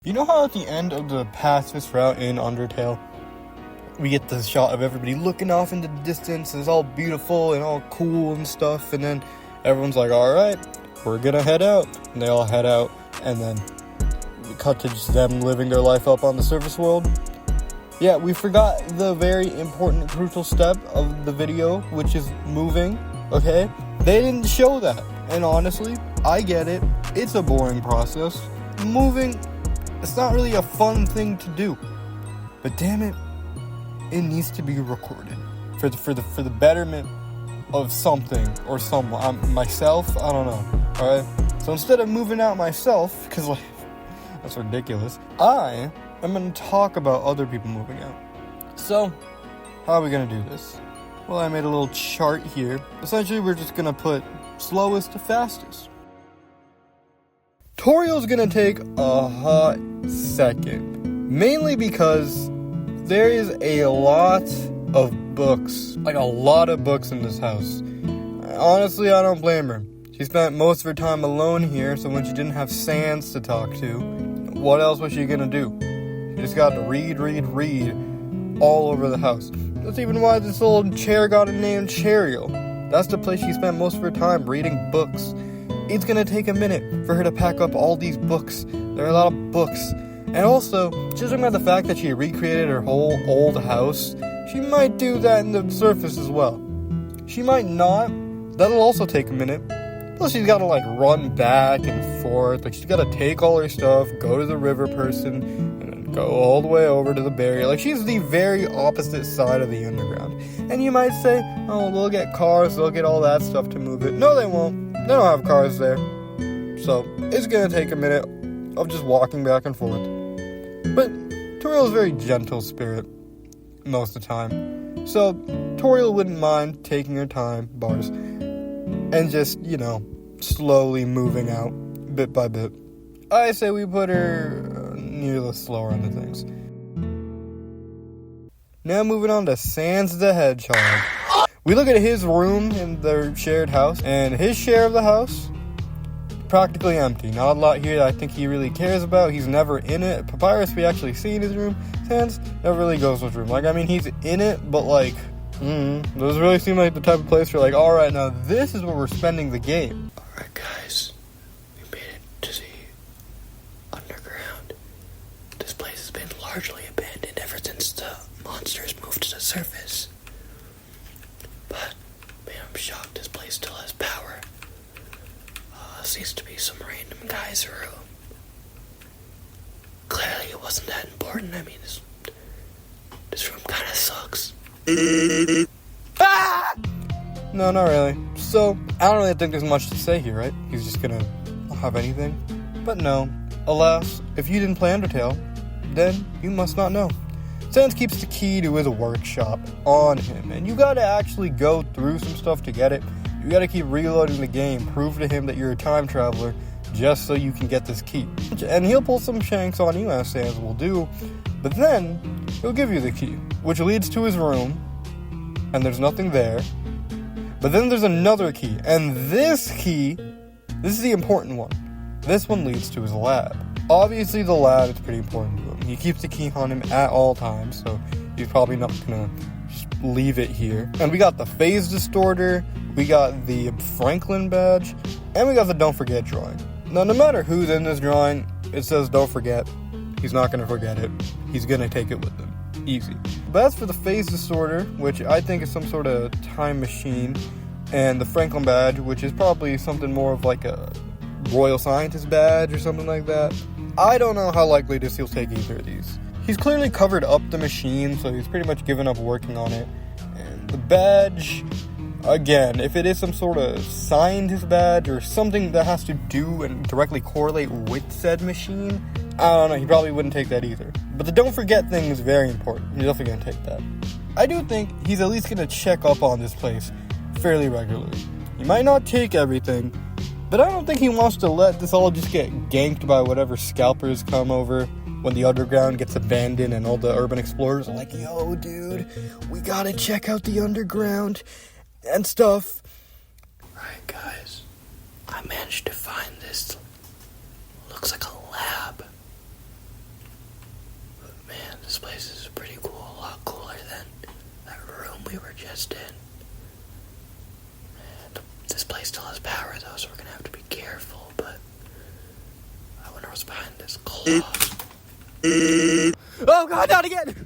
You know how at the end of the pacifist route in Undertale, we get the shot of everybody looking off into the distance, and it's all beautiful and all cool and stuff, and then everyone's like, alright, we're gonna head out. And they all head out, and then we cut to just them living their life up on the surface world. Yeah, we forgot the very important, crucial step of the video, which is moving, okay? They didn't show that, and honestly, I get it. It's a boring process. Moving, it's not really a fun thing to do, but damn it, it needs to be recorded for the betterment of something or someone. Myself, I don't know. All right. So instead of moving out myself, because like that's ridiculous, I am gonna talk about other people moving out. So how are we gonna do this? Well, I made a little chart here. Essentially, we're just gonna put slowest to fastest. Toriel's gonna take a hot second, mainly because there is a lot of books, like a lot of books in this house. Honestly, I don't blame her. She spent most of her time alone here, so when she didn't have Sans to talk to, what else was she gonna do? She just got to read all over the house. That's even why this little chair got a name, Toriel. That's the place she spent most of her time, reading books. It's gonna take a minute for her to pack up all these books. There are a lot of books. And also, judging by the fact that she recreated her whole old house, she might do that in the surface as well. She might not. That'll also take a minute. Plus, she's gotta like run back and forth. Like, she's gotta take all her stuff, go to the river person, and then go all the way over to the barrier. Like, she's the very opposite side of the underground. And you might say, oh, they'll get cars, they'll get all that stuff to move it. No, they won't. They don't have cars there. So, it's gonna take a minute of just walking back and forth. But Toriel's a very gentle spirit most of the time. So, Toriel wouldn't mind taking her time, bars, and just, slowly moving out, bit by bit. I say we put her near the slower end of things. Now moving on to Sans the Hedgehog. We look at his room in their shared house, and his share of the house, practically empty. Not a lot here that I think he really cares about. He's never in it. Papyrus, we actually see in his room. Sans never really goes to his room. Like, I mean, he's in it, but like, those really seem like the type of place where like, alright, now this is where we're spending the game. Alright guys, we made it to the underground. This place has been largely abandoned ever since the monsters moved to the surface. But, man, I'm shocked this place still has power. Seems to be some random guy's room. Clearly it wasn't that important. I mean, this room kind of sucks. Ah! No, not really. So, I don't really think there's much to say here, right? He's just gonna not have anything. But no. Alas, if you didn't play Undertale, then you must not know. Sans keeps the key to his workshop on him, and you gotta actually go through some stuff to get it. You gotta keep reloading the game, prove to him that you're a time traveler, just so you can get this key. And he'll pull some shanks on you, as Sans will do, but then he'll give you the key, which leads to his room, and there's nothing there. But then there's another key, and this key, this is the important one. This one leads to his lab. Obviously the lab is pretty important to him. He keeps the key on him at all times, so he's probably not gonna just leave it here. And we got the phase distorter, we got the Franklin badge, and we got the don't forget drawing. Now, no matter who's in this drawing, it says don't forget. He's not gonna forget it. He's gonna take it with him. Easy. But as for the phase distorter, which I think is some sort of time machine, and the Franklin badge, which is probably something more of like a Royal Scientist badge or something like that, I don't know how likely it is he'll take either of these. He's clearly covered up the machine, so he's pretty much given up working on it. And the badge, again, if it is some sort of scientist badge or something that has to do and directly correlate with said machine, I don't know, he probably wouldn't take that either. But the don't forget thing is very important. He's definitely going to take that. I do think he's at least going to check up on this place fairly regularly. He might not take everything, but I don't think he wants to let this all just get ganked by whatever scalpers come over when the underground gets abandoned and all the urban explorers are like, yo, dude, we gotta check out the underground and stuff. Alright, guys, I managed to find this. Looks like a lab. This place is pretty cool, a lot cooler than that room we were just in. This place still has power though, so we're gonna have to be careful, but I wonder what's behind this clock. Oh god, not again!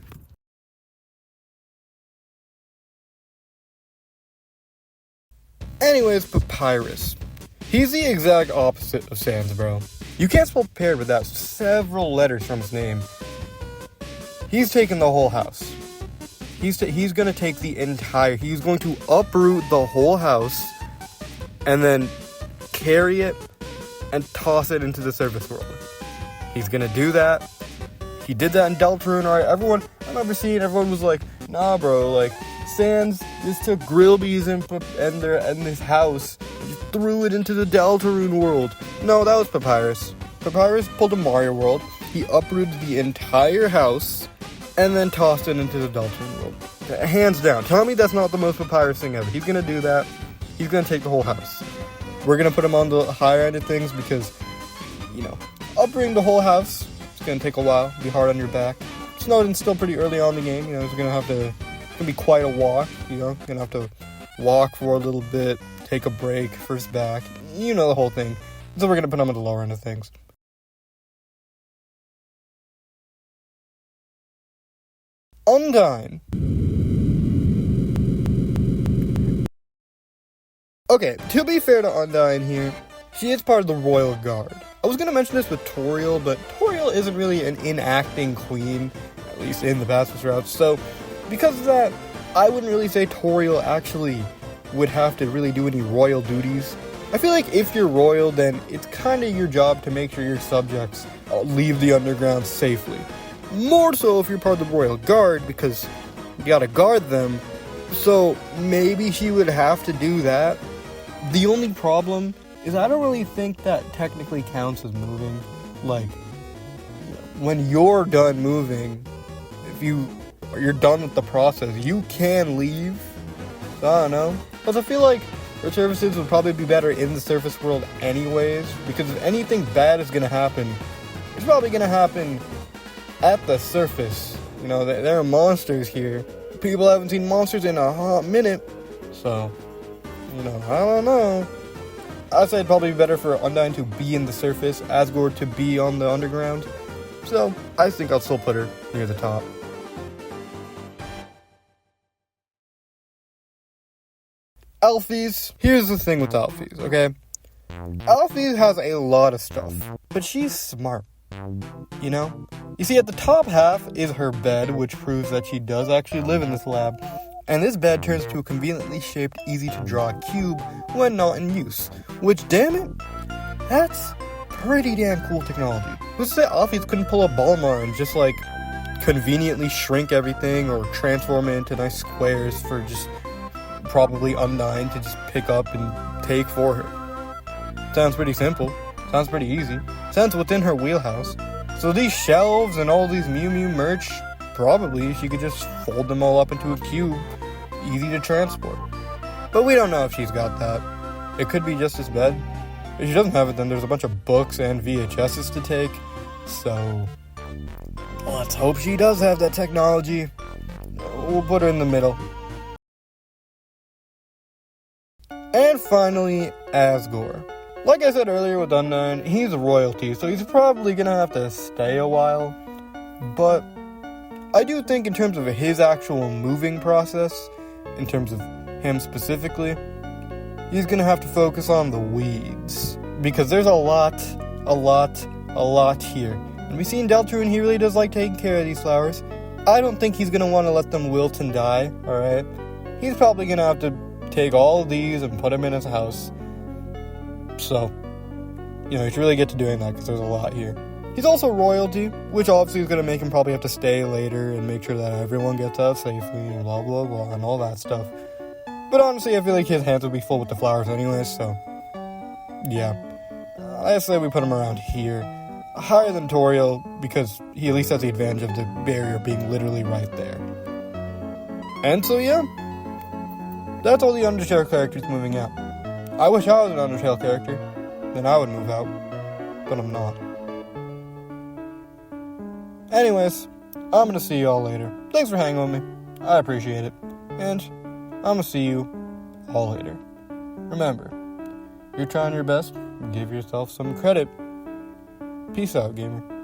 Anyways, Papyrus. He's the exact opposite of Sans, bro. You can't spell paired without several letters from his name. He's taking the whole house. He's gonna take the entire... He's going to uproot the whole house and then carry it and toss it into the surface world. He's gonna do that. He did that in Deltarune, alright? I remember seeing everyone was like, nah, bro, like, Sans just took Grillby's and this house and just threw it into the Deltarune world. No, that was Papyrus. Papyrus pulled a Mario world. He uprooted the entire house and then tossed it into the Deltarune world. Hands down. Tell me that's not the most Papyrus thing ever. He's gonna do that. He's gonna take the whole house. We're gonna put him on the higher end of things because, you know, uprooting the whole house, it's gonna take a while. Be hard on your back. Snowden's still pretty early on in the game. You know, it's gonna be quite a walk. You know, gonna have to walk for a little bit, take a break, first back. You know the whole thing. So we're gonna put him at the lower end of things. Undying. Okay, to be fair to Undying here, she is part of the Royal Guard. I was going to mention this with Toriel, but Toriel isn't really an inacting queen, at least in the Papyrus route, so because of that, I wouldn't really say Toriel actually would have to really do any royal duties. I feel like if you're royal, then it's kind of your job to make sure your subjects leave the underground safely. More so if you're part of the Royal Guard, because you gotta guard them, so maybe she would have to do that. The only problem is I don't really think that technically counts as moving. Like, when you're done moving, if you're done with the process, you can leave. So I don't know. Plus I feel like her services would probably be better in the surface world anyways, because if anything bad is gonna happen, it's probably gonna happen at the surface. You know, there are monsters here. People haven't seen monsters in a hot minute, so, you know, I don't know. I'd say it'd probably be better for Undying to be in the surface, Asgore to be on the underground. So, I think I'll still put her near the top. Alphys. Here's the thing with Alphys, okay? Alphys has a lot of stuff, but she's smart. You know? You see, at the top half is her bed, which proves that she does actually live in this lab. And this bed turns to a conveniently shaped, easy-to-draw cube when not in use. Which, damn it, that's pretty damn cool technology. Who's to say Alphys couldn't pull a Balmar and just, like, conveniently shrink everything or transform it into nice squares for just probably Undying to just pick up and take for her? Sounds pretty simple. Sounds pretty easy. Sounds within her wheelhouse. So these shelves and all these Mew Mew merch, probably she could just fold them all up into a cube. Easy to transport. But we don't know if she's got that. It could be just this bed. If she doesn't have it, then there's a bunch of books and VHSs to take. So let's hope she does have that technology. We'll put her in the middle. And finally, Asgore. Like I said earlier with Undying, he's royalty, so he's probably gonna have to stay a while. But I do think in terms of his actual moving process, in terms of him specifically, he's gonna have to focus on the weeds. Because there's a lot here. And we see in Deltarune, he really does like taking care of these flowers. I don't think he's gonna want to let them wilt and die, alright? He's probably gonna have to take all of these and put them in his house. So, you know, you should really get to doing that because there's a lot here. He's also royalty, which obviously is going to make him probably have to stay later and make sure that everyone gets out safely and blah blah blah and all that stuff. But honestly, I feel like his hands would be full with the flowers anyways, so yeah. I say we put him around here. Higher than Toriel, because he at least has the advantage of the barrier being literally right there. And so yeah, that's all the Undertale characters moving out. I wish I was an Undertale character, then I would move out, but I'm not. Anyways, I'm gonna see you all later. Thanks for hanging with me. I appreciate it. And I'm gonna see you all later. Remember, you're trying your best. Give yourself some credit. Peace out, gamer.